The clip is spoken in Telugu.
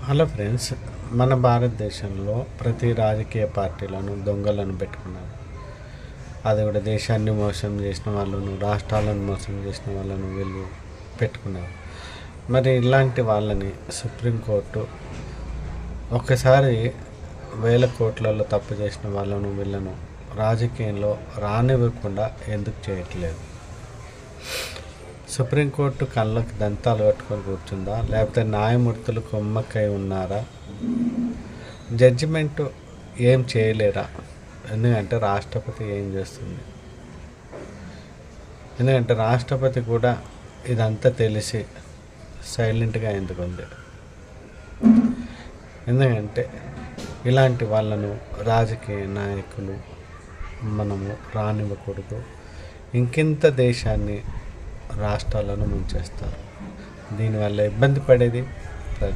హలో ఫ్రెండ్స్, మన భారతదేశంలో ప్రతి రాజకీయ పార్టీలను దొంగలను పెట్టుకున్నారు. అది కూడా దేశాన్ని మోసం చేసిన వాళ్ళను, రాష్ట్రాలను మోసం చేసిన వాళ్ళను వీళ్ళు పెట్టుకున్నారు. మరి ఇలాంటి వాళ్ళని సుప్రీంకోర్టు ఒకసారి వేల కోట్లలో తప్పు చేసిన వాళ్ళను వీళ్ళను రాజకీయంలో రానివ్వకుండా ఎందుకు చేయట్లేదు? సుప్రీంకోర్టు కళ్ళకు దంతాలు కట్టుకొని కూర్చుందా, లేకపోతే న్యాయమూర్తులు కొమ్మక్కై ఉన్నారా? జడ్జిమెంటు ఏం చేయలేరా? ఎందుకంటే రాష్ట్రపతి ఏం చేస్తుంది? ఎందుకంటే రాష్ట్రపతి కూడా ఇదంతా తెలిసి సైలెంట్గా ఎందుకు ఉంది? ఎందుకంటే ఇలాంటి వాళ్ళను రాజకీయ నాయకులు మనము రానివ్వకూడదు. ఇంకింత దేశాన్ని, రాష్ట్రాలను ముంచేస్తారు. దీనివల్ల ఇబ్బంది పడేది ప్రజలు.